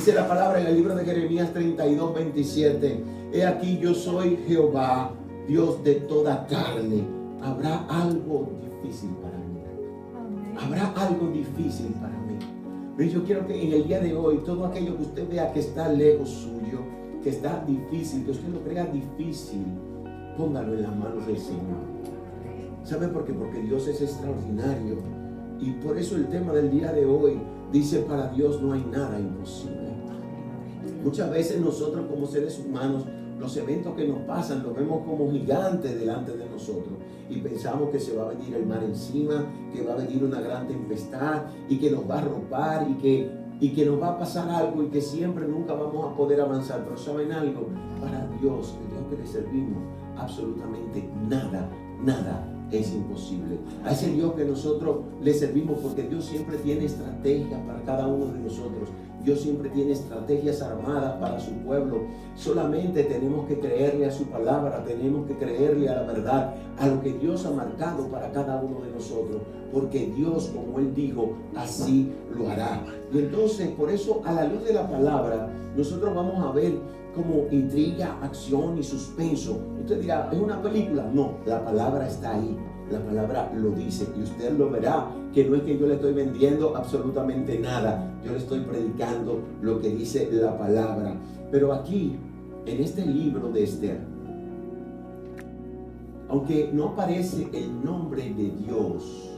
Dice la palabra en el libro de Jeremías 32, 27. He aquí yo soy Jehová, Dios de toda carne. Habrá algo difícil para mí. Habrá algo difícil para mí. Pero yo quiero que en el día de hoy, todo aquello que usted vea que está lejos suyo, que está difícil, que usted lo crea difícil, póngalo en las manos del Señor. ¿Sabe por qué? Porque Dios es extraordinario. Y por eso el tema del día de hoy dice: para Dios no hay nada imposible. Muchas veces nosotros como seres humanos, los eventos que nos pasan los vemos como gigantes delante de nosotros y pensamos que se va a venir el mar encima, que va a venir una gran tempestad y que nos va a arropar y que nos va a pasar algo y que siempre nunca vamos a poder avanzar. Pero ¿saben algo? Para Dios, el Dios que le servimos, absolutamente nada es imposible. A ese Dios que nosotros le servimos, porque Dios siempre tiene estrategias para cada uno de nosotros. Dios siempre tiene estrategias armadas para su pueblo. Solamente tenemos que creerle a su palabra, tenemos que creerle a la verdad, a lo que Dios ha marcado para cada uno de nosotros. Porque Dios, como Él dijo, así lo hará. Y entonces, por eso, a la luz de la palabra, nosotros vamos a ver como intriga, acción y suspenso. Usted dirá, ¿es una película? No, la palabra está ahí. La palabra lo dice y usted lo verá, que no es que yo le estoy vendiendo absolutamente nada. Yo le estoy predicando lo que dice la palabra. Pero aquí, en este libro de Esther, aunque no aparece el nombre de Dios,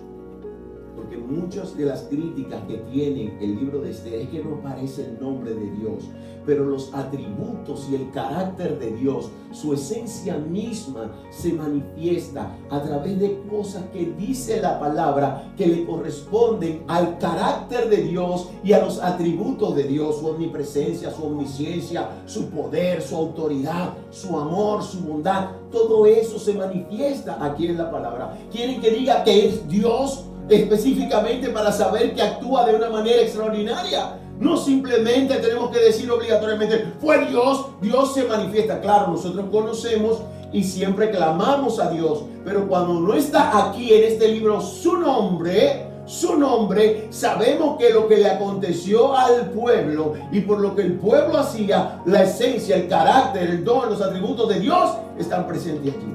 porque muchas de las críticas que tiene el libro de Esther es que no aparece el nombre de Dios, pero los atributos y el carácter de Dios, su esencia misma se manifiesta a través de cosas que dice la palabra que le corresponden al carácter de Dios y a los atributos de Dios: su omnipresencia, su omnisciencia, su poder, su autoridad, su amor, su bondad. Todo eso se manifiesta aquí en la palabra. ¿Quieren que diga que es Dios específicamente para saber que actúa de una manera extraordinaria? No simplemente tenemos que decir obligatoriamente fue Dios. Dios se manifiesta. Claro, nosotros conocemos y siempre clamamos a Dios, pero cuando no está aquí en este libro su nombre, sabemos que lo que le aconteció al pueblo y por lo que el pueblo hacía, la esencia, el carácter, el don, los atributos de Dios están presentes aquí.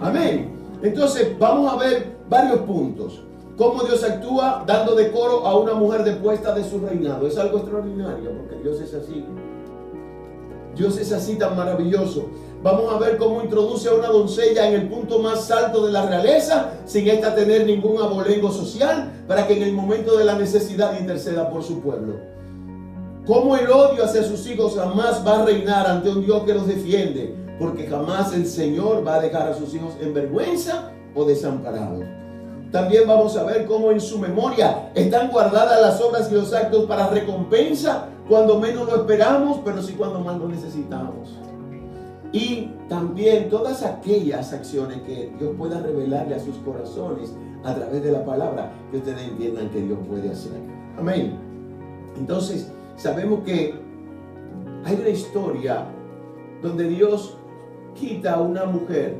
Amén. Entonces vamos a ver varios puntos. Cómo Dios actúa dando decoro a una mujer depuesta de su reinado. Es algo extraordinario, porque Dios es así. Dios es así, tan maravilloso. Vamos a ver cómo introduce a una doncella en el punto más alto de la realeza, sin esta tener ningún abolengo social, para que en el momento de la necesidad interceda por su pueblo. Cómo el odio hacia sus hijos jamás va a reinar ante un Dios que los defiende, porque jamás el Señor va a dejar a sus hijos en vergüenza o desamparados. También vamos a ver cómo en su memoria están guardadas las obras y los actos para recompensa cuando menos lo esperamos, pero sí cuando más lo necesitamos. Y también todas aquellas acciones que Dios pueda revelarle a sus corazones a través de la palabra, que ustedes entiendan que Dios puede hacer. Amén. Entonces, sabemos que hay una historia donde Dios quita a una mujer,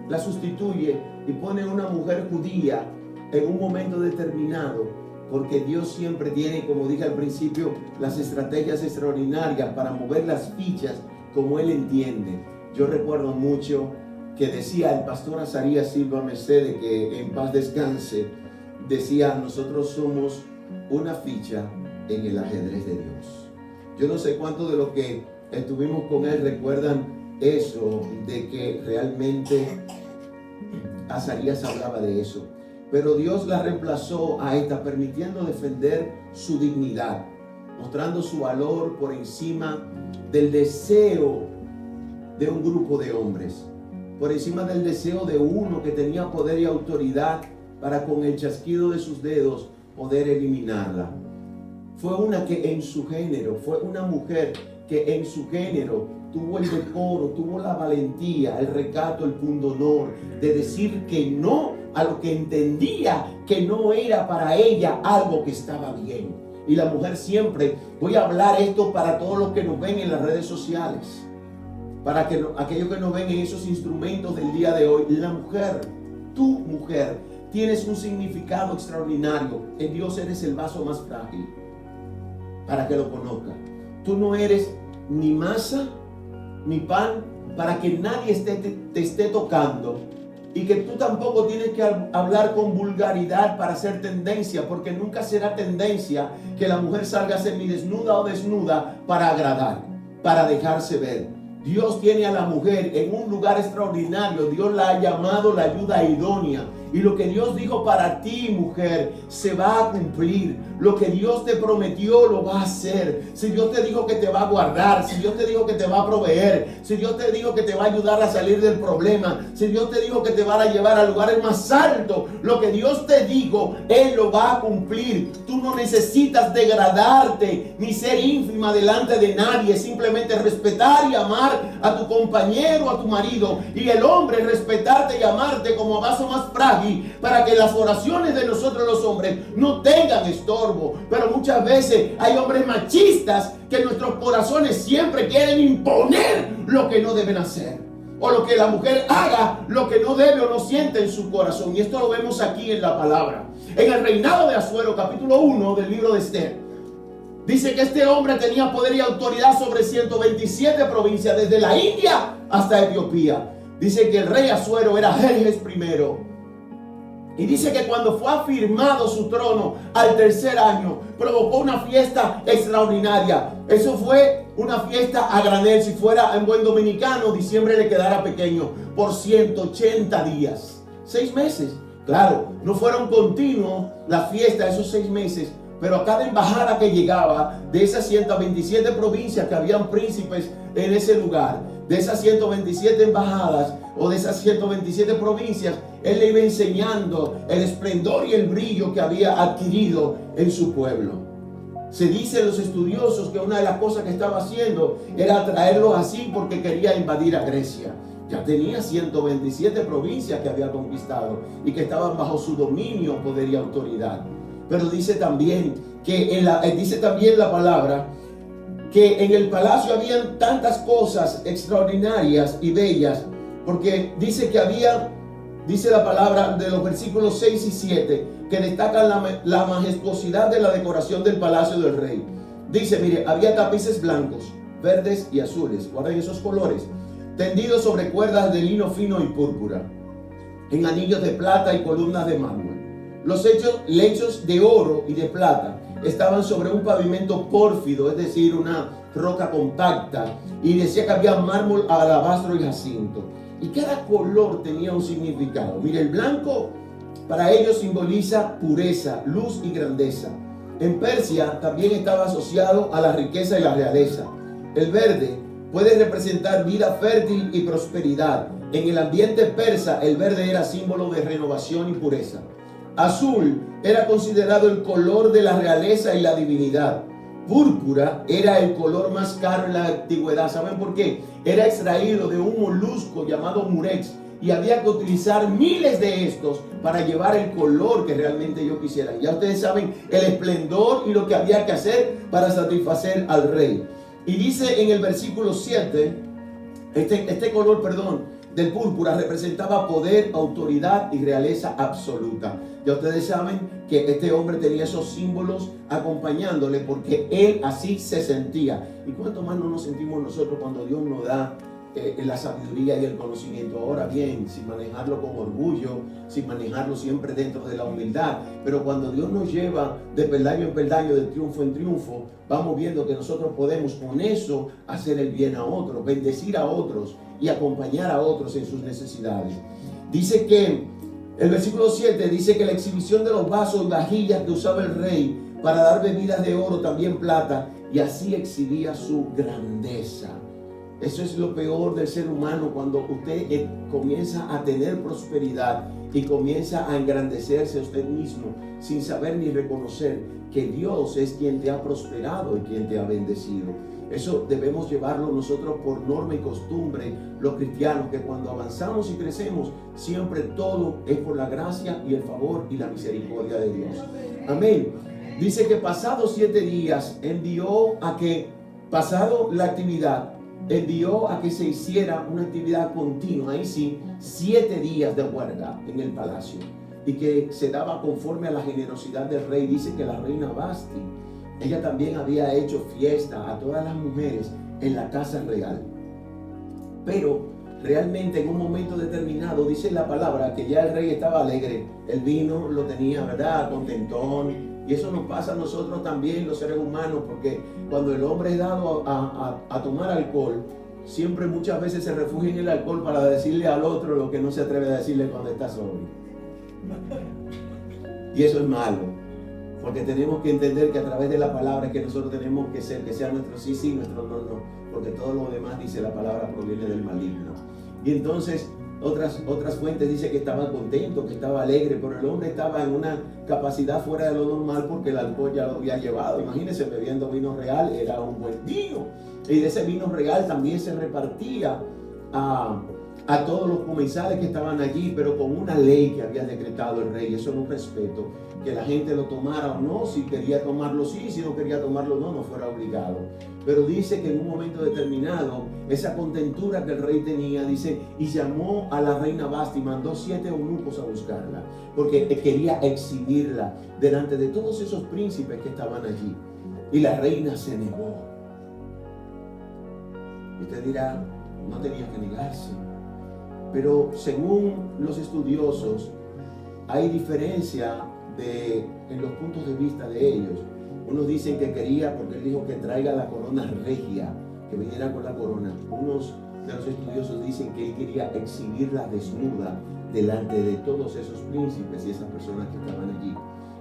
la sustituye y pone una mujer judía en un momento determinado, porque Dios siempre tiene, como dije al principio, las estrategias extraordinarias para mover las fichas como Él entiende. Yo recuerdo mucho que decía el pastor Azarías Silva Mercedes, que en paz descanse, decía: nosotros somos una ficha en el ajedrez de Dios. Yo no sé cuántos de los que estuvimos con Él recuerdan eso, de que realmente Azarías hablaba de eso, pero Dios la reemplazó a esta, permitiendo defender su dignidad, mostrando su valor por encima del deseo de un grupo de hombres, por encima del deseo de uno que tenía poder y autoridad para con el chasquido de sus dedos poder eliminarla. Fue una que en su género, fue una mujer que en su género tuvo el decoro, tuvo la valentía, el recato, el pundonor de decir que no a lo que entendía que no era para ella algo que estaba bien. Y la mujer siempre, voy a hablar esto para todos los que nos ven en las redes sociales, para que aquellos que nos ven en esos instrumentos del día de hoy, la mujer, tu mujer, tienes un significado extraordinario. En Dios eres el vaso más frágil, para que lo conozca. tú no eres ni masa ni pan para que nadie te esté tocando. Y que tú tampoco tienes que hablar con vulgaridad para hacer tendencia, porque nunca será tendencia que la mujer salga semidesnuda o desnuda para agradar, para dejarse ver. Dios tiene a la mujer en un lugar extraordinario. Dios la ha llamado la ayuda idónea. Y lo que Dios dijo para ti, mujer, se va a cumplir. Lo que Dios te prometió lo va a hacer. Si Dios te dijo que te va a guardar, si Dios te dijo que te va a proveer, si Dios te dijo que te va a ayudar a salir del problema, si Dios te dijo que te va a llevar a lugares más altos, lo que Dios te dijo, Él lo va a cumplir. Tú no necesitas degradarte ni ser ínfima delante de nadie. Simplemente respetar y amar a tu compañero, a tu marido. Y el hombre respetarte y amarte como vaso más frágil, para que las oraciones de nosotros los hombres no tengan estorbo. Pero muchas veces hay hombres machistas que en nuestros corazones siempre quieren imponer lo que no deben hacer, o lo que la mujer haga lo que no debe o no siente en su corazón. Y esto lo vemos aquí en la palabra. En el reinado de Asuero, capítulo 1 del libro de Esther, dice que este hombre tenía poder y autoridad sobre 127 provincias, desde la India hasta Etiopía. Dice que el rey Asuero era Jerjes I. Y dice que cuando fue afirmado su trono al tercer año, provocó una fiesta extraordinaria. Eso fue una fiesta a granel. Si fuera en buen dominicano, diciembre le quedara pequeño. Por 180 días. 6 meses. Claro, no fueron continuos las fiestas esos 6 meses. Pero a cada embajada que llegaba, de esas 127 provincias que habían príncipes en ese lugar, de esas 127 embajadas o de esas 127 provincias, él le iba enseñando el esplendor y el brillo que había adquirido en su pueblo. Se dice los estudiosos que una de las cosas que estaba haciendo era traerlos así porque quería invadir a Grecia. Ya tenía 127 provincias que había conquistado y que estaban bajo su dominio, poder y autoridad. Pero dice también que dice también la palabra que en el palacio habían tantas cosas extraordinarias y bellas, porque dice que había, dice la palabra de los versículos 6 y 7, que destacan la majestuosidad de la decoración del palacio del rey. Dice, mire, había tapices blancos, verdes y azules, guarden esos colores, tendidos sobre cuerdas de lino fino y púrpura, en anillos de plata y columnas de mármol. Los lechos de oro y de plata estaban sobre un pavimento pórfido, es decir, una roca compacta, y decía que había mármol, alabastro y jacinto. Y cada color tenía un significado. Mire, el blanco para ellos simboliza pureza, luz y grandeza. En Persia también estaba asociado a la riqueza y la realeza. El verde puede representar vida fértil y prosperidad. En el ambiente persa, el verde era símbolo de renovación y pureza. Azul era considerado el color de la realeza y la divinidad. Púrpura era el color más caro en la antigüedad. ¿Saben por qué? Era extraído de un molusco llamado murex, y había que utilizar miles de estos para llevar el color que realmente ellos quisieran. Ya ustedes saben el esplendor y lo que había que hacer para satisfacer al rey. Y dice en el versículo 7, este color, del púrpura representaba poder, autoridad y realeza absoluta. Ya ustedes saben que este hombre tenía esos símbolos acompañándole porque él así se sentía. ¿Y cuánto más no nos sentimos nosotros cuando Dios nos da la sabiduría y el conocimiento? Ahora bien, sin manejarlo con orgullo, sin manejarlo siempre dentro de la humildad, pero cuando Dios nos lleva de peldaño en peldaño, de triunfo en triunfo, vamos viendo que nosotros podemos con eso hacer el bien a otros, bendecir a otros y acompañar a otros en sus necesidades. Dice que el versículo 7 dice que la exhibición de los vasos y vajillas que usaba el rey para dar bebidas de oro, también plata, y así exhibía su grandeza. Eso es lo peor del ser humano, cuando usted comienza a tener prosperidad y comienza a engrandecerse a usted mismo sin saber ni reconocer que Dios es quien te ha prosperado y quien te ha bendecido. Eso debemos llevarlo nosotros por norma y costumbre, los cristianos, que cuando avanzamos y crecemos, siempre todo es por la gracia y el favor y la misericordia de Dios. Amén. Dice que pasados 7 días pasado la actividad, envió a que se hiciera una actividad continua, ahí sí, 7 días de guarda en el palacio, y que se daba conforme a la generosidad del rey. Dice que la reina Vasti ella también había hecho fiesta a todas las mujeres en la casa real. Pero realmente en un momento determinado dice la palabra que ya el rey estaba alegre. El vino lo tenía, ¿verdad?, contentón. Y eso nos pasa a nosotros también, los seres humanos, porque cuando el hombre es dado a tomar alcohol, siempre muchas veces se refugia en el alcohol para decirle al otro lo que no se atreve a decirle cuando está sobrio. Y eso es malo, porque tenemos que entender que a través de la palabra es que nosotros tenemos que ser, que sea nuestro sí, sí, nuestro no, no, porque todo lo demás, dice la palabra, proviene del maligno. Y entonces otras fuentes dicen que estaba contento, que estaba alegre, pero el hombre estaba en una capacidad fuera de lo normal porque el alcohol ya lo había llevado. Imagínense, bebiendo vino real, era un buen vino. Y de ese vino real también se repartía a todos los comensales que estaban allí, pero con una ley que había decretado el rey. Eso era un respeto, que la gente lo tomara o no, si quería tomarlo sí, si no quería tomarlo no fuera obligado. Pero dice que en un momento determinado, esa contentura que el rey tenía, dice, y llamó a la reina Vasti, mandó 7 eunucos a buscarla, porque quería exhibirla delante de todos esos príncipes que estaban allí. Y la reina se negó. Y usted dirá, no tenía que negarse. Pero según los estudiosos, hay diferencia en los puntos de vista de ellos. Unos dicen que quería, porque él dijo que traiga la corona regia, que viniera con la corona. Unos de los estudiosos dicen que él quería exhibirla desnuda delante de todos esos príncipes y esas personas que estaban allí.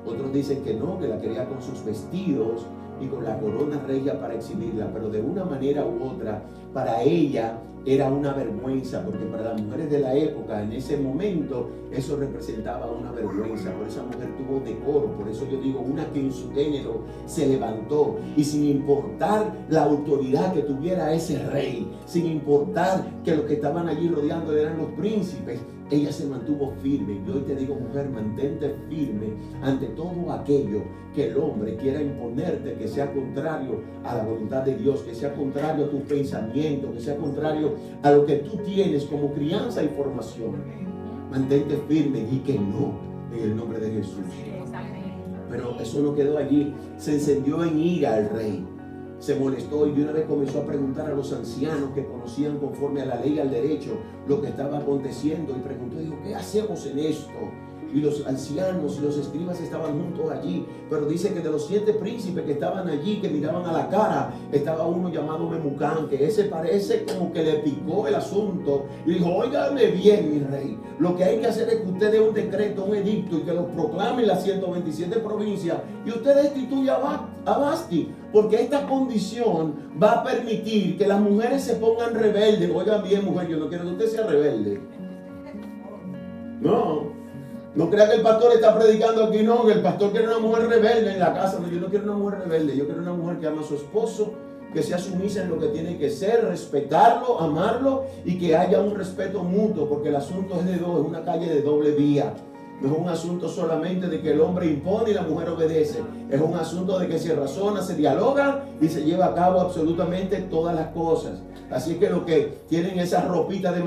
Otros dicen que no, que la quería con sus vestidos y con la corona regia para exhibirla, pero de una manera u otra, para ella era una vergüenza, porque para las mujeres de la época, en ese momento, eso representaba una vergüenza. Por esa mujer tuvo decoro, por eso yo digo, una que en su género se levantó, y sin importar la autoridad que tuviera ese rey, sin importar que los que estaban allí rodeando eran los príncipes, ella se mantuvo firme. Y hoy te digo, mujer, mantente firme ante todo aquello que el hombre quiera imponerte, que sea contrario a la voluntad de Dios, que sea contrario a tus pensamientos, que sea contrario a lo que tú tienes como crianza y formación. Mantente firme y que no, en el nombre de Jesús. Pero eso no quedó allí. Se encendió en ira el rey. Se molestó y de una vez comenzó a preguntar a los ancianos que conocían conforme a la ley y al derecho lo que estaba aconteciendo, y preguntó, dijo, ¿qué hacemos en esto? Y los ancianos y los escribas estaban juntos allí, pero dice que de los 7 príncipes que estaban allí, que miraban a la cara, estaba uno llamado Memucán, que ese parece como que le picó el asunto y dijo, óigame bien, mi rey, lo que hay que hacer es que usted dé un decreto, un edicto, y que lo proclame en las 127 provincias, y usted destituya a Vasti, porque esta condición va a permitir que las mujeres se pongan rebeldes. Oigan bien, mujer, yo no quiero que usted sea rebelde. No crea que el pastor está predicando aquí, no, que el pastor quiere una mujer rebelde en la casa. No, yo no quiero una mujer rebelde, yo quiero una mujer que ama a su esposo, que sea sumisa en lo que tiene que ser, respetarlo, amarlo, y que haya un respeto mutuo, porque el asunto es de dos, es una calle de doble vía. No es un asunto solamente de que el hombre impone y la mujer obedece. Es un asunto de que se razona, se dialoga y se lleva a cabo absolutamente todas las cosas. Así que lo que tienen esa ropita de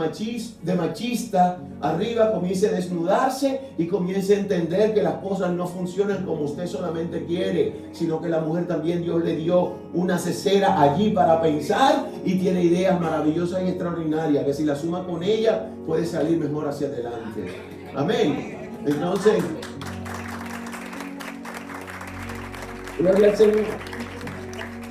machista arriba, comience a desnudarse y comience a entender que las cosas no funcionan como usted solamente quiere, sino que la mujer también Dios le dio una cesera allí para pensar y tiene ideas maravillosas y extraordinarias, que si la suma con ella puede salir mejor hacia adelante. Amén. Entonces, gloria al Señor.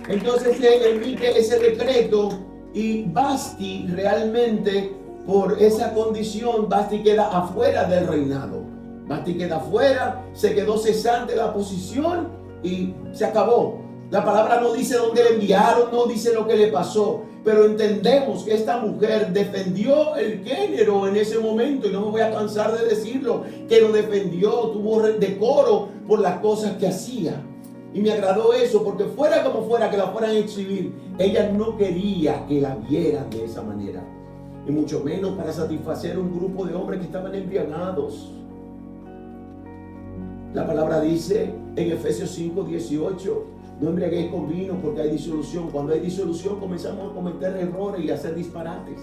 Entonces se emite ese decreto y Vasti realmente, por esa condición, Vasti queda afuera del reinado. Vasti queda afuera, se quedó cesante la posición y se acabó. La palabra no dice dónde le enviaron, no dice lo que le pasó, pero entendemos que esta mujer defendió el género en ese momento, y no me voy a cansar de decirlo, que lo defendió, tuvo decoro por las cosas que hacía. Y me agradó eso, porque fuera como fuera que la fueran a exhibir, ella no quería que la vieran de esa manera, y mucho menos para satisfacer un grupo de hombres que estaban embriagados. La palabra dice en Efesios 5:18, no embriaguéis con vino porque hay disolución. Cuando hay disolución comenzamos a cometer errores y a hacer disparates.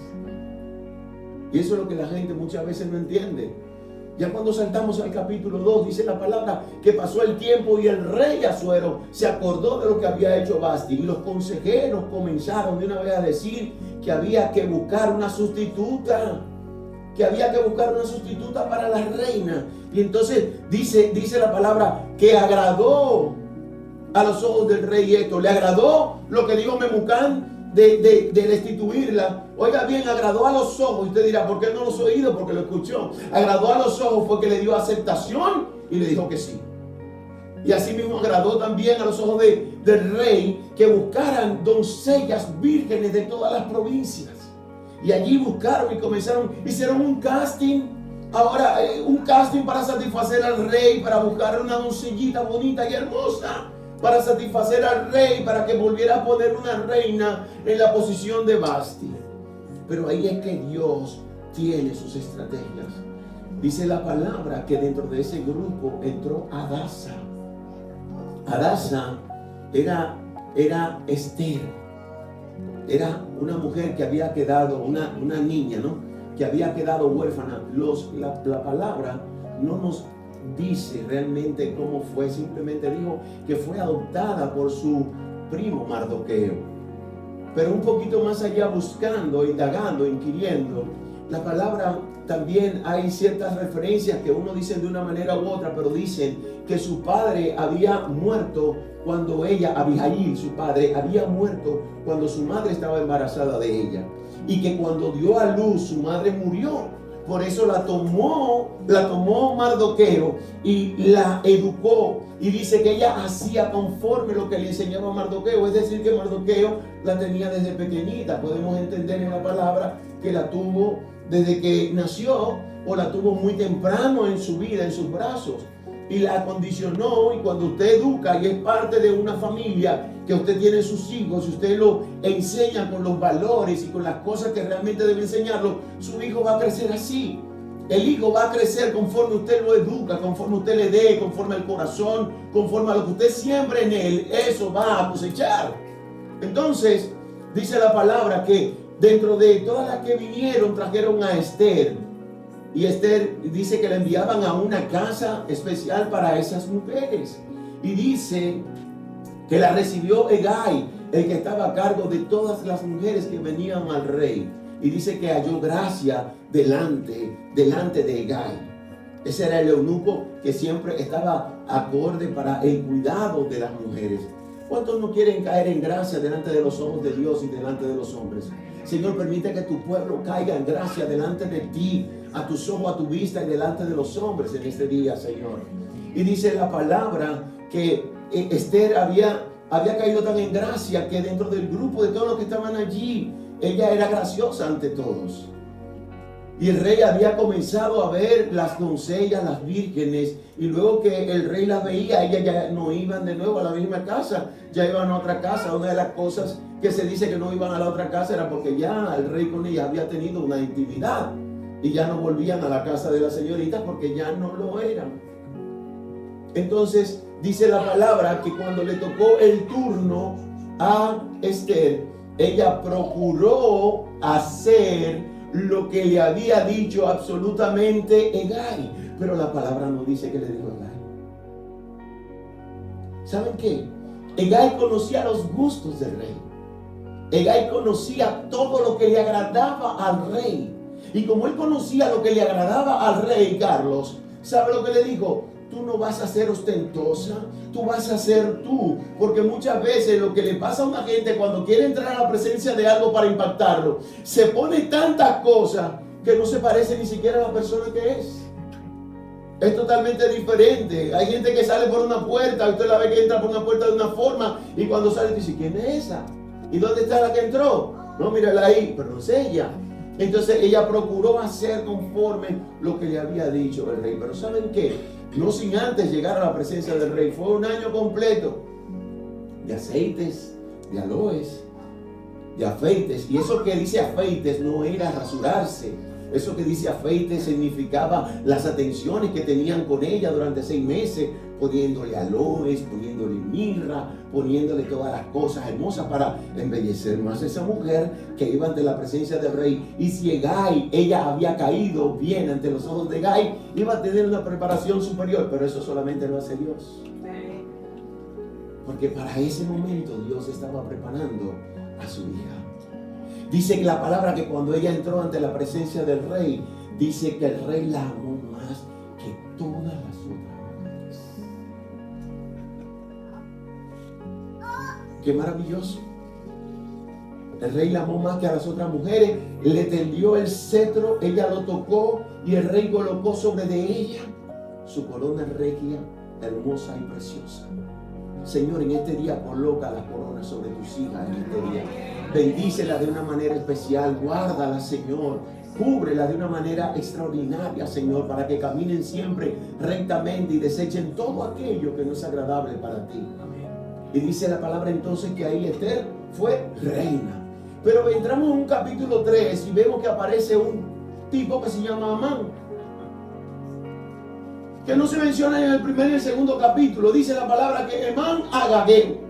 Y eso es lo que la gente muchas veces no entiende. Ya cuando saltamos al capítulo 2, dice la palabra que pasó el tiempo y el rey Asuero se acordó de lo que había hecho Vasti. Y los consejeros comenzaron de una vez a decir que había que buscar una sustituta. Que había que buscar una sustituta para la reina. Y entonces dice la palabra que agradó a los ojos del rey esto. Le agradó lo que dijo Memucán de destituirla. Oiga bien, agradó a los ojos. Y usted dirá, ¿por qué no los ha oído? Porque lo escuchó. Agradó a los ojos fue que le dio aceptación y le dijo que sí. Y así mismo agradó también a los ojos del rey que buscaran doncellas vírgenes de todas las provincias. Y allí buscaron y hicieron un casting. Ahora, un casting para satisfacer al rey, para buscar una doncellita bonita y hermosa, para satisfacer al rey, para que volviera a poner una reina en la posición de Vasti. Pero ahí es que Dios tiene sus estrategias. Dice la palabra que dentro de ese grupo entró Hadasa. Hadasa era Esther. Era una mujer que había quedado, una niña, ¿no? Que había quedado huérfana. La palabra no nos dice realmente cómo fue, simplemente dijo que fue adoptada por su primo Mardoqueo. Pero un poquito más allá, buscando, indagando, inquiriendo, la palabra también hay ciertas referencias que uno dice de una manera u otra, pero dicen que su padre había muerto cuando ella, Abijail, su padre, había muerto cuando su madre estaba embarazada de ella. Y que cuando dio a luz, su madre murió. Por eso la tomó Mardoqueo y la educó. Y dice que ella hacía conforme lo que le enseñaba Mardoqueo. Es decir, que Mardoqueo la tenía desde pequeñita. Podemos entender en la palabra que la tuvo desde que nació o la tuvo muy temprano en su vida, en sus brazos. Y la acondicionó, y cuando usted educa y es parte de una familia que usted tiene sus hijos, si usted lo enseña con los valores y con las cosas que realmente debe enseñarlo, su hijo va a crecer así. El hijo va a crecer conforme usted lo educa, conforme usted le dé, conforme al corazón, conforme a lo que usted siembre en él, eso va a cosechar. Entonces, dice la palabra que dentro de todas las que vinieron, trajeron a Esther. Y Esther dice que la enviaban a una casa especial para esas mujeres. Y dice que la recibió Hegai, el que estaba a cargo de todas las mujeres que venían al rey. Y dice que halló gracia delante de Hegai. Ese era el eunuco que siempre estaba acorde para el cuidado de las mujeres. ¿Cuántos no quieren caer en gracia delante de los ojos de Dios y delante de los hombres? Señor, permite que tu pueblo caiga en gracia delante de ti, a tus ojos, a tu vista y delante de los hombres en este día, Señor. Y dice la palabra que Esther había caído tan en gracia que dentro del grupo de todos los que estaban allí, ella era graciosa ante todos. Y el rey había comenzado a ver las doncellas, las vírgenes, y luego que el rey las veía, ellas ya no iban de nuevo a la misma casa, ya iban a otra casa. Una de las cosas que se dice que no iban a la otra casa era porque ya el rey con ellas había tenido una intimidad y ya no volvían a la casa de la señorita porque ya no lo eran. Entonces dice la palabra que cuando le tocó el turno a Esther, ella procuró hacer lo que le había dicho absolutamente Hegai. Pero la palabra no dice que le dijo Hegai. ¿Saben qué? Hegai conocía los gustos del rey. Hegai conocía todo lo que le agradaba al rey. Y como él conocía lo que le agradaba al rey, Carlos, ¿sabe lo que le dijo? Tú no vas a ser ostentosa, tú vas a ser tú. Porque muchas veces lo que le pasa a una gente cuando quiere entrar a la presencia de algo para impactarlo, se pone tantas cosas que no se parece ni siquiera a la persona que es. Es totalmente diferente. Hay gente que sale por una puerta, usted la ve que entra por una puerta de una forma y cuando sale dice, ¿quién es esa? ¿Y dónde está la que entró? No, mírala ahí, pero no es ella. Entonces ella procuró hacer conforme lo que le había dicho el rey. Pero ¿saben qué? No sin antes llegar a la presencia del rey. Fue un año completo de aceites, de aloes, de afeites. Y eso que dice afeites no era rasurarse. Eso que dice afeite significaba las atenciones que tenían con ella durante 6 meses, poniéndole aloes, poniéndole mirra, poniéndole todas las cosas hermosas para embellecer más a esa mujer que iba ante la presencia del rey. Y si Hegai, ella había caído bien ante los ojos de Hegai, iba a tener una preparación superior, pero eso solamente lo hace Dios. Porque para ese momento Dios estaba preparando a su hija. Dice que la palabra que cuando ella entró ante la presencia del rey, dice que el rey la amó más que todas las otras mujeres. Qué maravilloso. El rey la amó más que a las otras mujeres, le tendió el cetro, ella lo tocó y el rey colocó sobre de ella su corona regia, hermosa y preciosa. Señor, en este día coloca la corona sobre tus hijas en este día. Bendícela de una manera especial, guárdala, Señor. Cúbrela de una manera extraordinaria, Señor, para que caminen siempre rectamente y desechen todo aquello que no es agradable para ti. Y dice la palabra entonces que ahí Esther fue reina. Pero entramos en un capítulo 3 y vemos que aparece un tipo que se llama Amán, que no se menciona en el primer y el segundo capítulo. Dice la palabra que Amán agageo.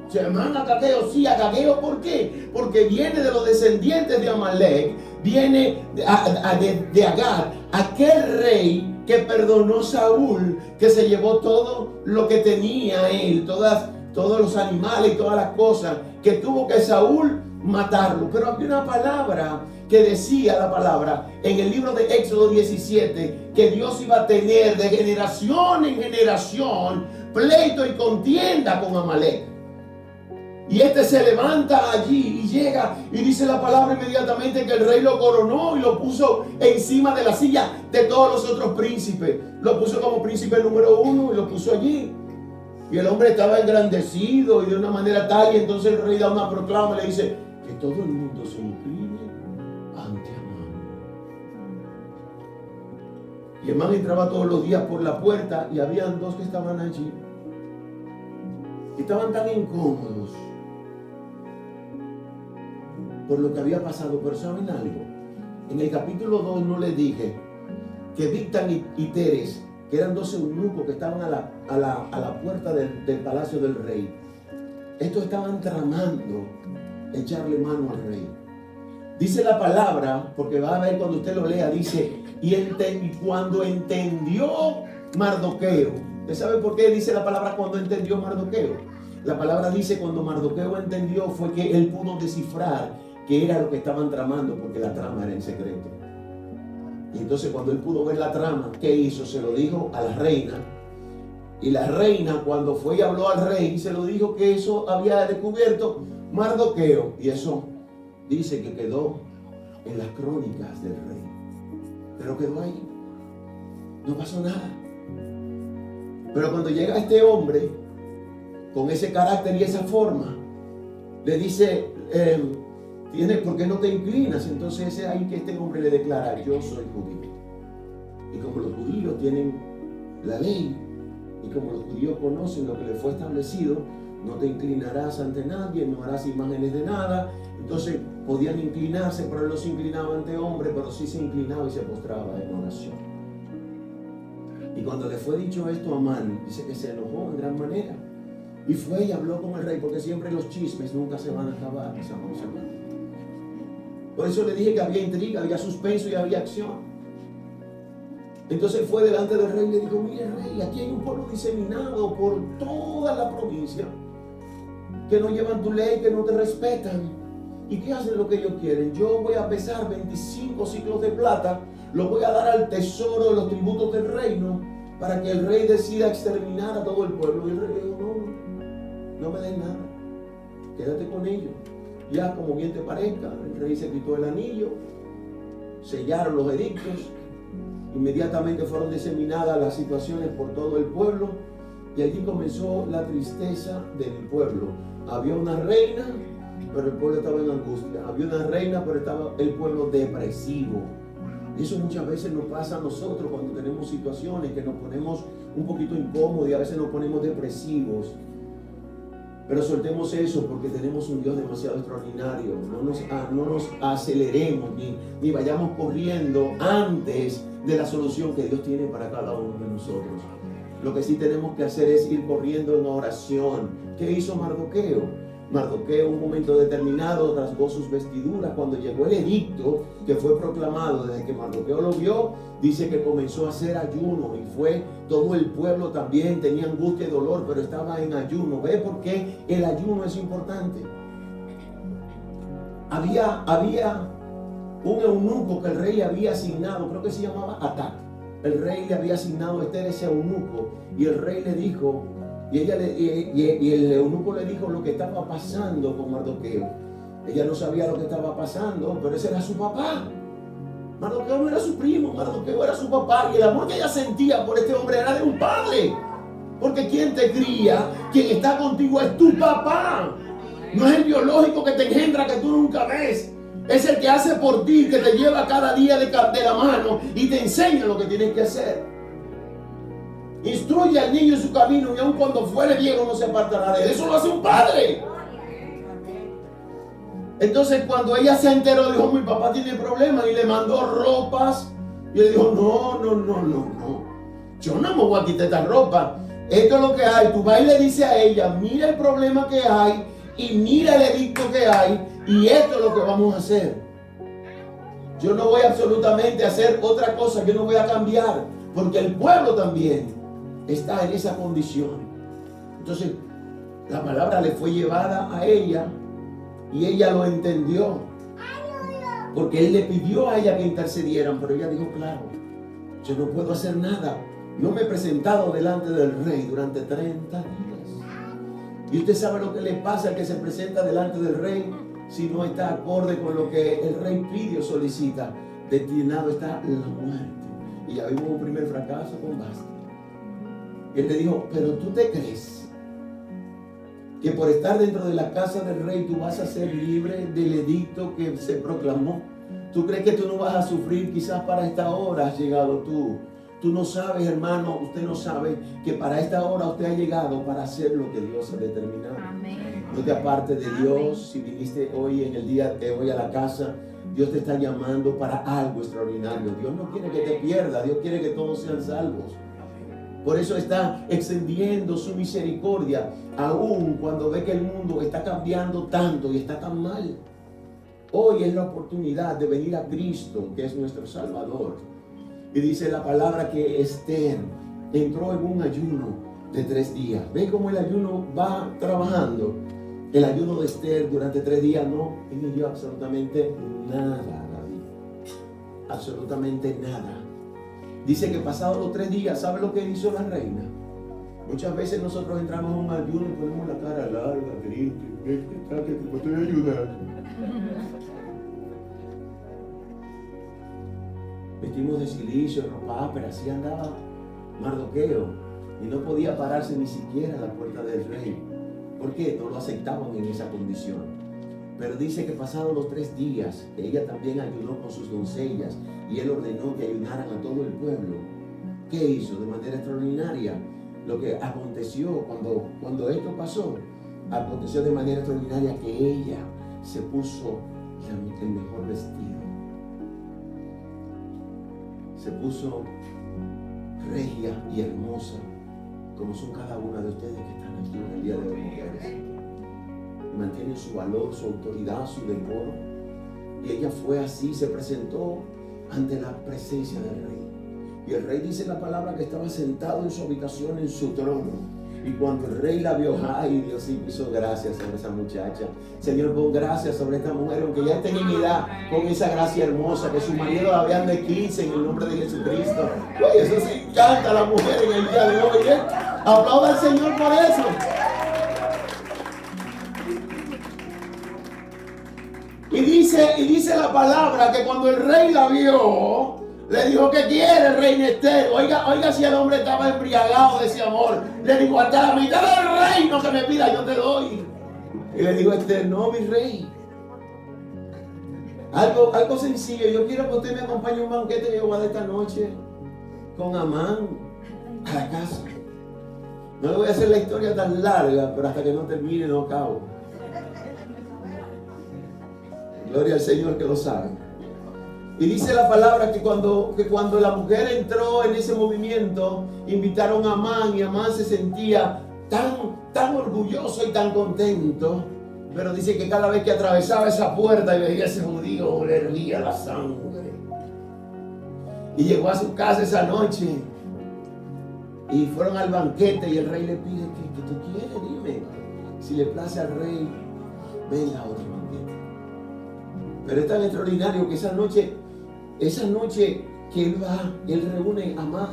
O sea, Amán agageo, sí, agageo, ¿por qué? Porque viene de los descendientes de Amalek, viene de Agar, aquel rey que perdonó a Saúl, que se llevó todo lo que tenía él, todos los animales y todas las cosas, que tuvo que Saúl matarlo. Pero había una palabra que decía la palabra en el libro de Éxodo 17, que Dios iba a tener de generación en generación pleito y contienda con Amalek. Y este se levanta allí y llega y dice la palabra inmediatamente que el rey lo coronó y lo puso encima de la silla de todos los otros príncipes. Lo puso como príncipe número 1 y lo puso allí. Y el hombre estaba engrandecido y de una manera tal, y entonces el rey da una proclama y le dice que todo el mundo se incline ante Amán. Y Amán entraba todos los días por la puerta y habían 2 que estaban allí. Y estaban tan incómodos por lo que había pasado. Pero ¿saben algo? En el capítulo 2 no les dije que Bigtan y Teres, que eran 2 eunucos que estaban a la puerta del palacio del rey, estos estaban tramando echarle mano al rey. Dice la palabra, porque va a ver cuando usted lo lea, dice, y cuando entendió Mardoqueo. ¿Usted sabe por qué dice la palabra cuando entendió Mardoqueo? La palabra dice cuando Mardoqueo entendió fue que él pudo descifrar qué era lo que estaban tramando, porque la trama era en secreto. Y entonces cuando él pudo ver la trama, ¿qué hizo? Se lo dijo a la reina. Y la reina, cuando fue y habló al rey, se lo dijo que eso había descubierto Mardoqueo. Y eso dice que quedó en las crónicas del rey. Pero quedó ahí. No pasó nada. Pero cuando llega este hombre, con ese carácter y esa forma, le dice, ¿por qué no te inclinas? Entonces es ahí que este hombre le declara, yo soy judío. Y como los judíos tienen la ley, y como los judíos conocen lo que les fue establecido, no te inclinarás ante nadie, no harás imágenes de nada. Entonces podían inclinarse, pero él no se inclinaba ante hombre, pero sí se inclinaba y se postraba en oración. Y cuando le fue dicho esto a Amán, dice que se enojó en gran manera. Y fue y habló con el rey, porque siempre los chismes nunca se van a acabar, mis amados hermanos. Por eso le dije que había intriga, había suspenso y había acción. Entonces fue delante del rey y le dijo, mire rey, aquí hay un pueblo diseminado por toda la provincia, que no llevan tu ley, que no te respetan, y que hacen lo que ellos quieren. Yo voy a pesar 25 ciclos de plata, lo voy a dar al tesoro de los tributos del reino, para que el rey decida exterminar a todo el pueblo. Y el rey le dijo, no me den nada, quédate con ellos. Ya como bien te parezca. El rey se quitó el anillo, sellaron los edictos, inmediatamente fueron diseminadas las situaciones por todo el pueblo, y allí comenzó la tristeza del pueblo. Había una reina, pero el pueblo estaba en angustia. Había una reina, pero estaba el pueblo depresivo. Y eso muchas veces nos pasa a nosotros cuando tenemos situaciones que nos ponemos un poquito incómodos y a veces nos ponemos depresivos. Pero soltemos eso porque tenemos un Dios demasiado extraordinario. No nos aceleremos ni vayamos corriendo antes de la solución que Dios tiene para cada uno de nosotros. Lo que sí tenemos que hacer es ir corriendo en oración. ¿Qué hizo Mardoqueo? Mardoqueo en un momento determinado rasgó sus vestiduras. Cuando llegó el edicto que fue proclamado, desde que Mardoqueo lo vio, dice que comenzó a hacer ayuno y fue todo el pueblo también, tenía angustia y dolor, pero estaba en ayuno. ¿Ve por qué el ayuno es importante? Había un eunuco que el rey le había asignado, creo que se llamaba Atac. El rey le había asignado a Esther ese eunuco y el rey le dijo, y el eunuco le dijo lo que estaba pasando con Mardoqueo. Ella no sabía lo que estaba pasando, pero ese era su papá. Mardoqueo no era su primo, Mardoqueo era su papá. Y el amor que ella sentía por este hombre era de un padre. Porque quien te cría, quien está contigo es tu papá. No es el biológico que te engendra que tú nunca ves. Es el que hace por ti, que te lleva cada día de la mano y te enseña lo que tienes que hacer. Instruye al niño en su camino y aun cuando fuere viejo no se apartará de él. Eso lo hace un padre. Entonces cuando ella se enteró, dijo, mi papá tiene problemas, y le mandó ropas. Y le dijo, no. Yo no me voy a quitar esta ropa. Esto es lo que hay. Tú vas y le dices a ella, mira el problema que hay y mira el edicto que hay y esto es lo que vamos a hacer. Yo no voy absolutamente a hacer otra cosa, yo no voy a cambiar, porque el pueblo también está en esa condición. Entonces la palabra le fue llevada a ella y ella lo entendió, porque él le pidió a ella que intercedieran, pero ella dijo, claro, yo no puedo hacer nada. Yo me he presentado delante del rey durante 30 días. Y usted sabe lo que le pasa al que se presenta delante del rey si no está acorde con lo que el rey pide o solicita. Destinado está la muerte. Y ya vimos un primer fracaso con Vasti. Él le dijo, pero tú te crees que por estar dentro de la casa del rey tú vas a ser libre del edicto que se proclamó. ¿Tú crees que tú no vas a sufrir? Quizás para esta hora has llegado tú. Tú no sabes, hermano, usted no sabe que para esta hora usted ha llegado para hacer lo que Dios ha determinado. Amén. No te apartes de Dios. Si viniste hoy en el día de hoy a la casa, Dios te está llamando para algo extraordinario. Dios no quiere que te pierdas, Dios quiere que todos sean salvos. Por eso está extendiendo su misericordia, aún cuando ve que el mundo está cambiando tanto y está tan mal. Hoy es la oportunidad de venir a Cristo, que es nuestro Salvador. Y dice la palabra que Esther entró en un ayuno de 3 días. ¿Ven cómo el ayuno va trabajando? El ayuno de Esther durante 3 días no inició absolutamente nada, David. Absolutamente nada. Dice que pasados los 3 días, ¿sabe lo que hizo la reina? Muchas veces nosotros entramos en un ayuno y ponemos la cara larga, triste. Que te estoy ayudando. Vestimos de silicio, ropa, pero así andaba Mardoqueo y no podía pararse ni siquiera a la puerta del rey. ¿Por qué? No lo aceptaban en esa condición. Pero dice que pasados los 3 días, ella también ayunó con sus doncellas y él ordenó que ayunaran a todo el pueblo. ¿Qué hizo? De manera extraordinaria. Lo que aconteció cuando esto pasó, aconteció de manera extraordinaria que ella se puso el mejor vestido. Se puso regia y hermosa, como son cada una de ustedes que están aquí en el día de hoy, mujeres. Y mantienen su valor, su autoridad, su decoro. Y ella fue así, se presentó ante la presencia del rey. Y el rey dice la palabra que estaba sentado en su habitación, en su trono. Y cuando el rey la vio, ay, Dios sí hizo gracias sobre esa muchacha. Señor, pon gracias sobre esta mujer, aunque ya esté en intimidad, con esa gracia hermosa, que su marido la vean de 15 en el nombre de Jesucristo. Oye, eso sí encanta a la mujer en el día de hoy, ¿eh? Aplauda al Señor por eso. Y dice la palabra que cuando el rey la vio, le dijo, ¿qué quiere, reina Esther? Oiga si el hombre estaba embriagado de ese amor. Le dijo, hasta la mitad del reino que me pida, yo te doy. Y le dijo a Esther, no, mi rey. Algo sencillo. Yo quiero que usted me acompañe a un banquete de Jehová de esta noche con Amán a la casa. No le voy a hacer la historia tan larga, pero hasta que no termine no acabo. Gloria al Señor que lo sabe. Y dice la palabra que cuando la mujer entró en ese movimiento, invitaron a Amán y Amán se sentía tan orgulloso y tan contento. Pero dice que cada vez que atravesaba esa puerta y veía a ese judío, le hervía la sangre. Y llegó a su casa esa noche. Y fueron al banquete y el rey le pide que tú quieres, dime. Si le place al rey, venga a otro banquete. Pero es tan extraordinario que esa noche que él va, él reúne, Amán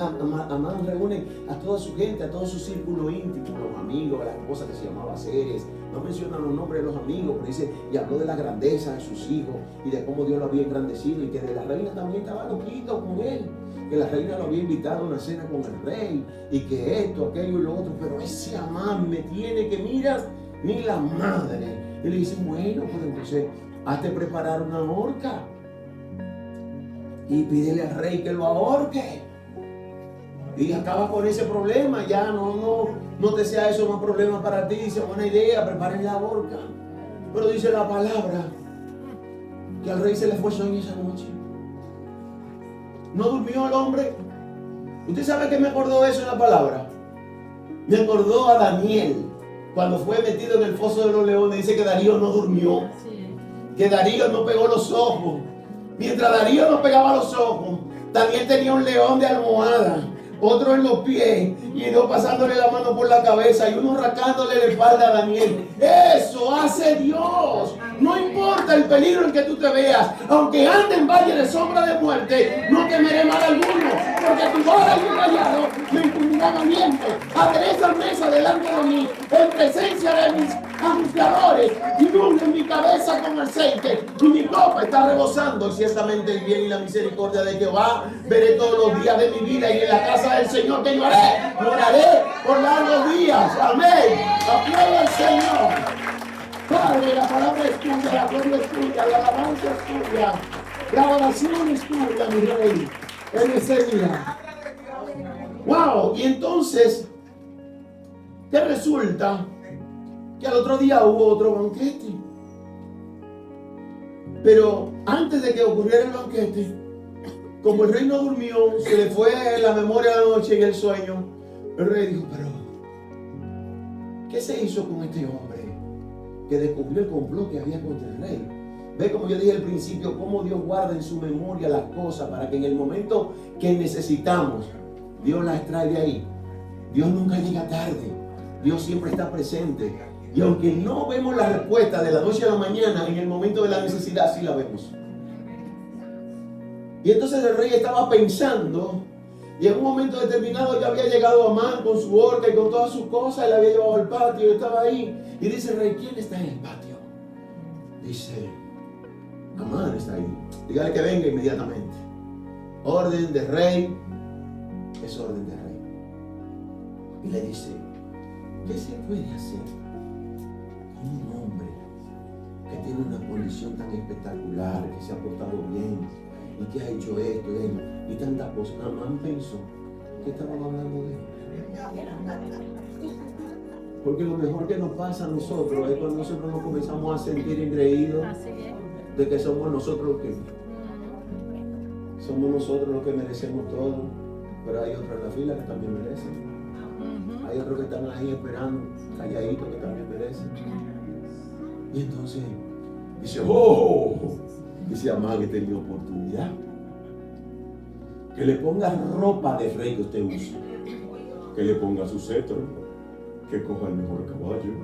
reúne a toda su gente, a todo su círculo íntimo, los amigos, la esposa que se llamaba Ceres. No menciona los nombres de los amigos, pero dice, y habló de la grandeza de sus hijos y de cómo Dios lo había engrandecido y que de la reina también estaba loquito con él. Que la reina lo había invitado a una cena con el rey y que esto, aquello y lo otro, pero ese Amán me tiene que miras ni la madre. Y le dice, bueno, pues entonces hazte preparar una horca y pídele al rey que lo ahorque y acaba con ese problema. Ya no te sea eso más problema para ti. Dice, buena idea, preparen la horca. Pero dice la palabra que al rey se le fue sueño esa noche. No durmió el hombre. ¿Usted sabe qué me acordó eso en la palabra? Me acordó a Daniel cuando fue metido en el foso de los leones. Dice que Darío no durmió, que Darío no pegó los ojos. Mientras Darío no pegaba los ojos, Daniel tenía un león de almohada, otro en los pies y dos pasándole la mano por la cabeza y uno rascándole la espalda a Daniel. Eso hace Dios. No importa el peligro en que tú te veas, aunque ande en valle de sombra de muerte, no temeré mal alguno, porque tu vara y tu callado me infundirán aliento. Aderezan mesa delante de mí, en presencia de mis anunciadores, y unen mi cabeza con aceite, y mi copa está rebosando. Y ciertamente el bien y la misericordia de Jehová veré todos los días de mi vida, y en la casa del Señor que yo haré, moraré por largos días. Amén. Aplauda al Señor. Padre, la palabra es tuya, la gloria es tuya, la alabanza es tuya, la adoración es tuya, mi rey, en ese día. Wow, y entonces, ¿qué resulta? Que al otro día hubo otro banquete. Pero antes de que ocurriera el banquete, como el rey no durmió, se le fue la memoria de la noche y el sueño, el rey dijo, pero ¿qué se hizo con este hombre que descubrió el complot que había contra el rey? Ve, como yo dije al principio, cómo Dios guarda en su memoria las cosas para que en el momento que necesitamos, Dios las extrae de ahí. Dios nunca llega tarde. Dios siempre está presente. Y aunque no vemos la respuesta de la noche a la mañana, en el momento de la necesidad sí la vemos. Y entonces el rey estaba pensando, y en un momento determinado ya había llegado Amán con su horca y con todas sus cosas, y la había llevado al patio y estaba ahí. Y dice el rey, ¿quién está en el patio? Dice, Amán está ahí. Dígale que venga inmediatamente. Orden de rey es orden de rey. Y le dice, ¿qué se puede hacer con un hombre que tiene una condición tan espectacular, que se ha portado bien y que ha hecho esto y tantas cosas? Amán pensó que estaban hablando de él. Porque lo mejor que nos pasa a nosotros es cuando nosotros nos comenzamos a sentir engreídos de que somos nosotros los que merecemos todo, pero hay otros en la fila que también merecen. Hay otros que están ahí esperando, calladitos, que también merecen. Y entonces dice, dice Amán, esta es mi oportunidad. Que le ponga ropa de rey que usted usa, que le ponga su cetro, que coja el mejor caballo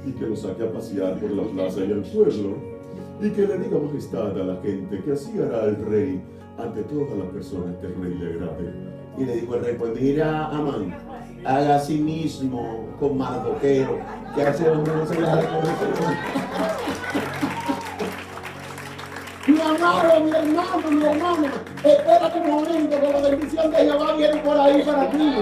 y que lo saque a pasear por la plaza y el pueblo, y que le diga majestad a la gente que así hará el rey ante todas las personas que el rey le agrade. Y le dijo el rey, pues mira, Amán, haga a sí mismo con Mardoqueo, que hace hombre no se le haga con Mi amado, mi hermano, espera tu momento, que la bendición de Jehová viene por ahí para ti.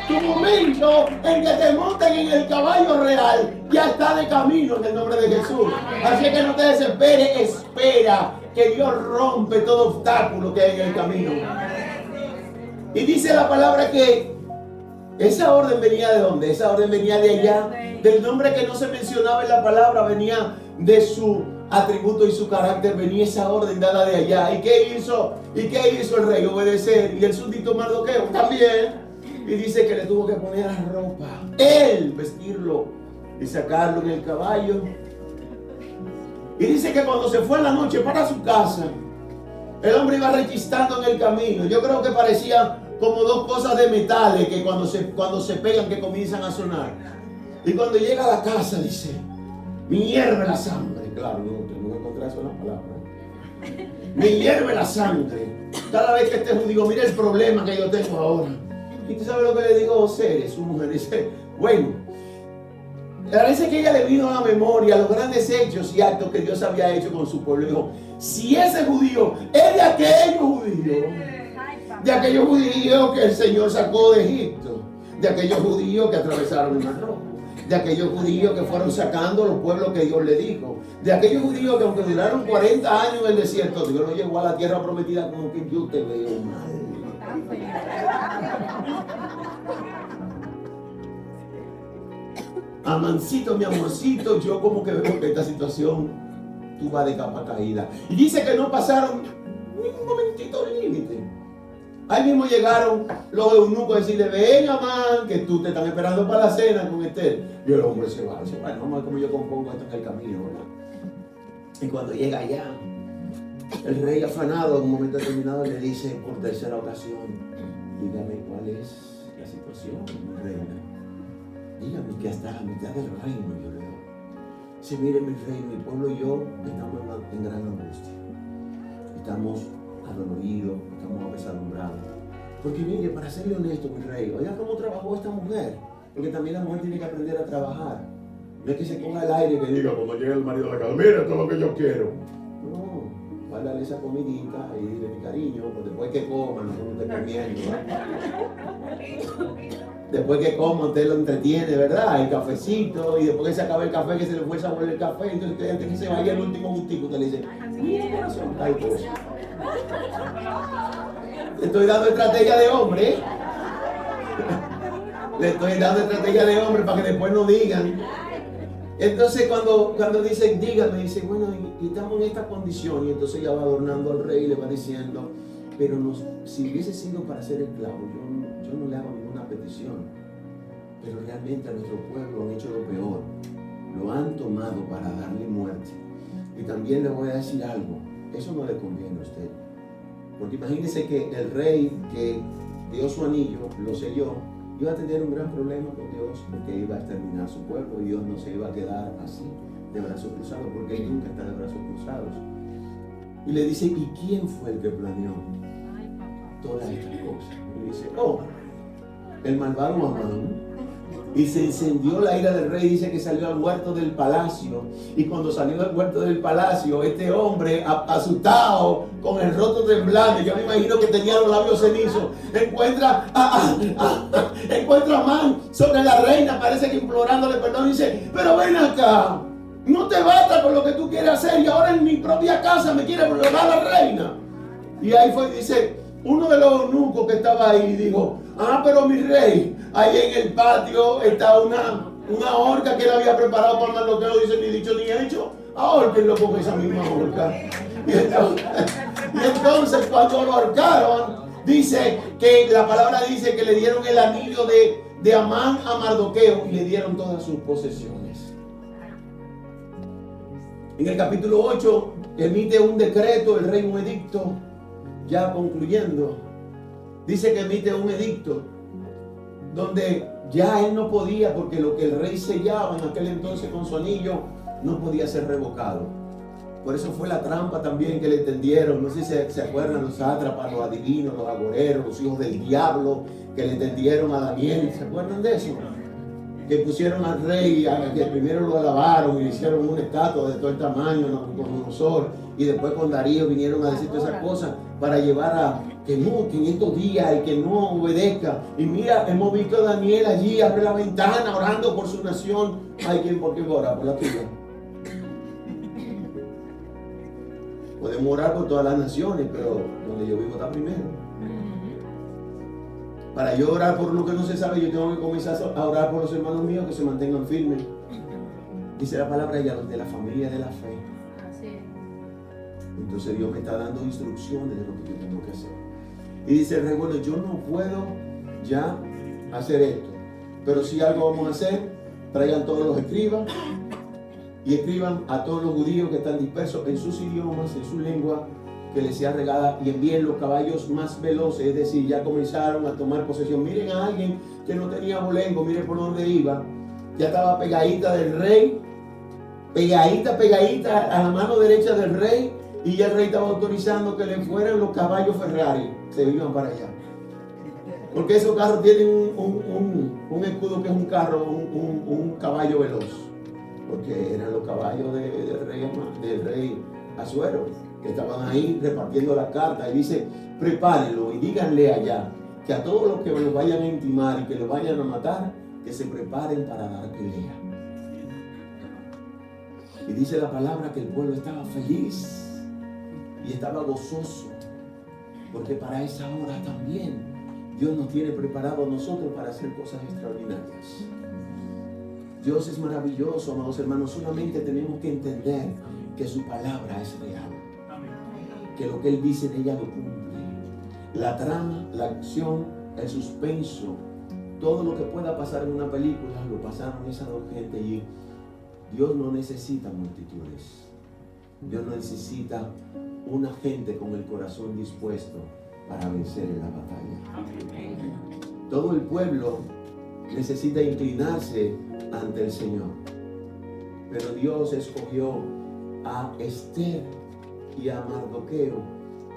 Tu momento en que te monten en el caballo real ya está de camino en el nombre de Jesús. Así que no te desesperes, espera que Dios rompe todo obstáculo que hay en el camino. Y dice la palabra que Esa orden venía ¿de dónde? Esa orden venía de allá, del nombre que no se mencionaba en la palabra, venía de su atributo y su carácter, venía esa orden dada de allá. ¿Y qué hizo? El rey? Obedecer. Y el súbdito Mardoqueo también. Y dice que le tuvo que poner la ropa, él vestirlo y sacarlo en el caballo. Y dice que cuando se fue en la noche para su casa, el hombre iba rechistando en el camino. Yo creo que parecía como dos cosas de metales que cuando se pegan que comienzan a sonar. Y cuando llega a la casa dice, me hierve la sangre. Claro, no encontré eso en la palabra. Me hierve la sangre. Cada vez que este judío, mira el problema que yo tengo ahora. Y tú sabes lo que le digo a Ceres, su mujer. Dice, bueno, parece que ella le vino a la memoria los grandes hechos y actos que Dios había hecho con su pueblo. Y dijo, si ese judío es de aquellos judíos que el Señor sacó de Egipto, de aquellos judíos que atravesaron el Mar Rojo, de aquellos judíos que fueron sacando los pueblos que Dios le dijo, de aquellos judíos que aunque duraron 40 años en el desierto, Dios no llegó a la tierra prometida, como que yo te veo mal. Amancito, mi amorcito, yo como que veo que esta situación tú vas de capa caída. Y dice que no pasaron ni un momentito de límite. Ahí mismo llegaron los eunucos a decirle, ven Amán, que tú te están esperando para la cena con Esther. Y el hombre se va, bueno, vamos a ver cómo yo compongo esto en el camino, ¿verdad? Y cuando llega allá, el rey afanado en un momento determinado le dice por tercera ocasión, dígame cuál es la situación, mi reina. Dígame que hasta la mitad del reino yo le doy. Si mire mi rey, mi pueblo y yo estamos en gran angustia. Estamos adoloridos, estamos apesadumbrados. Porque mire, para serle honesto, mi rey, oiga cómo trabajó esta mujer. Porque también la mujer tiene que aprender a trabajar. No es que se ponga al aire y que diga cuando llegue el marido a la casa, mira todo lo que yo quiero. No, guárdale esa comidita y dile mi cariño, pues después que coman, no esté comiendo, ¿verdad? Después que coma, usted lo entretiene, ¿verdad? El cafecito, y después que se acaba el café, que se le fue a sabor el café, entonces antes que se vaya el último gustico, usted le dice, mira corazón, tal cosa. Le estoy dando estrategia de hombre, ¿eh? Le estoy dando estrategia de hombre para que después no digan. Entonces cuando dicen, díganme, dice, bueno, y estamos en esta condición, y entonces ella va adornando al rey y le va diciendo, pero si hubiese sido para ser esclavo, yo no le hago ninguna petición, pero realmente a nuestro pueblo han hecho lo peor, lo han tomado para darle muerte. Y también le voy a decir algo, eso no le conviene a usted, porque imagínese que el rey que dio su anillo, lo selló, iba a tener un gran problema con Dios, porque iba a exterminar su pueblo y Dios no se iba a quedar así, de brazos cruzados, porque Él nunca está de brazos cruzados. Y le dice, ¿y quién fue el que planeó todas estas cosas? Y le dice, el malvado Amán. Y se encendió la ira del rey, dice que salió al huerto del palacio. Y cuando salió del huerto del palacio, este hombre, asustado, con el rostro temblando, yo me imagino que tenía los labios cenizos, encuentra a Amán sobre la reina, parece que implorándole perdón, y dice, pero ven acá, no te basta con lo que tú quieres hacer, y ahora en mi propia casa me quiere violar a la reina. Y ahí fue, dice, uno de los eunucos que estaba ahí dijo, pero mi rey, ahí en el patio está una horca que él había preparado para Mardoqueo, dice, ni dicho ni hecho, ahórquenlo con esa misma horca. Y entonces cuando lo ahorcaron, dice que la palabra dice que le dieron el anillo de Amán a Mardoqueo y le dieron todas sus posesiones. En el capítulo 8 emite un decreto, el rey, un edicto, ya concluyendo, dice que emite un edicto donde ya él no podía, porque lo que el rey sellaba en aquel entonces con su anillo no podía ser revocado. Por eso fue la trampa también que le tendieron, no sé si se acuerdan los sátrapas, los adivinos, los agoreros, los hijos del diablo que le tendieron a Daniel, ¿se acuerdan de eso? Que pusieron al rey, que primero lo alabaron y le hicieron una estatua de todo el tamaño, Nabucodonosor, y después con Darío vinieron a decir todas esas cosas para llevar a que en estos días el que no obedezca. Y mira, hemos visto a Daniel allí, abre la ventana orando por su nación. Hay quien, ¿por qué ora? Por la tuya. Podemos orar por todas las naciones, pero donde yo vivo está primero. Para yo orar por lo que no se sabe, yo tengo que comenzar a orar por los hermanos míos que se mantengan firmes. Dice la palabra, y a los de la familia de la fe. Entonces Dios me está dando instrucciones de lo que yo tengo que hacer. Y dice el rey, bueno, yo no puedo ya hacer esto, pero si algo vamos a hacer, traigan todos los escribas y escriban a todos los judíos que están dispersos en sus idiomas, en su lengua, que les sea regada, y envíen los caballos más veloces. Es decir, ya comenzaron a tomar posesión. Miren a alguien que no tenía bolengo, miren por dónde iba, ya estaba pegadita del rey, pegadita a la mano derecha del rey, y ya el rey estaba autorizando que le fueran los caballos Ferrari, se iban para allá. Porque esos carros tienen un escudo que es un carro, un caballo veloz, porque eran los caballos del rey Asuero, que estaban ahí repartiendo las cartas. Y dice, prepárenlo y díganle allá que a todos los que los vayan a intimar y que los vayan a matar, que se preparen para dar pelea. Y dice la palabra que el pueblo estaba feliz y estaba gozoso, porque para esa hora también Dios nos tiene preparado a nosotros para hacer cosas extraordinarias. Dios es maravilloso, amados hermanos. Solamente tenemos que entender que su palabra es real, que lo que Él dice en ella lo cumple. La trama, la acción, el suspenso, todo lo que pueda pasar en una película lo pasaron esas dos gentes. Y Dios no necesita multitudes. Dios no necesita una gente con el corazón dispuesto para vencer en la batalla. Todo el pueblo necesita inclinarse ante el Señor, pero Dios escogió a Esther y a Mardoqueo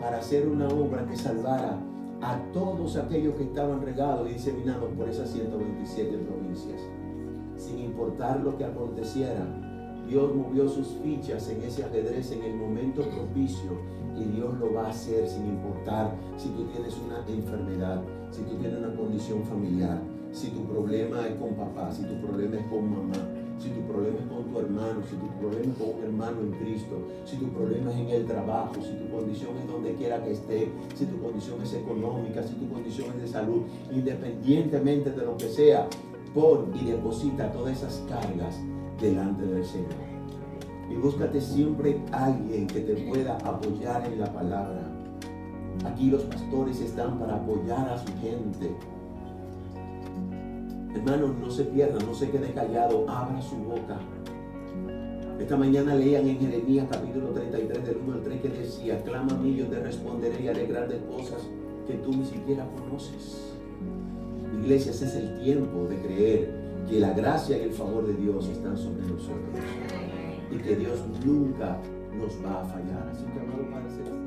para hacer una obra que salvara a todos aquellos que estaban regados y diseminados por esas 127 provincias. Sin importar lo que aconteciera, Dios movió sus fichas en ese ajedrez en el momento propicio, y Dios lo va a hacer sin importar si tú tienes una enfermedad, si tú tienes una condición familiar, si tu problema es con papá, si tu problema es con mamá, si tu problema es con tu hermano, si tu problema es con un hermano en Cristo, si tu problema es en el trabajo, si tu condición es donde quiera que esté, si tu condición es económica, si tu condición es de salud, independientemente de lo que sea, pon y deposita todas esas cargas delante del Señor. Y búscate siempre alguien que te pueda apoyar en la palabra. Aquí los pastores están para apoyar a su gente. Hermanos, no se pierda, no se quede callado, abra su boca. Esta mañana leían en Jeremías capítulo 33 del 1 al 3 que decía, clama a mí, yo te responderé y alegrar de cosas que tú ni siquiera conoces. Iglesia, ese es el tiempo de creer que la gracia y el favor de Dios están sobre nosotros y que Dios nunca nos va a fallar. Así que, amado Padre celestial,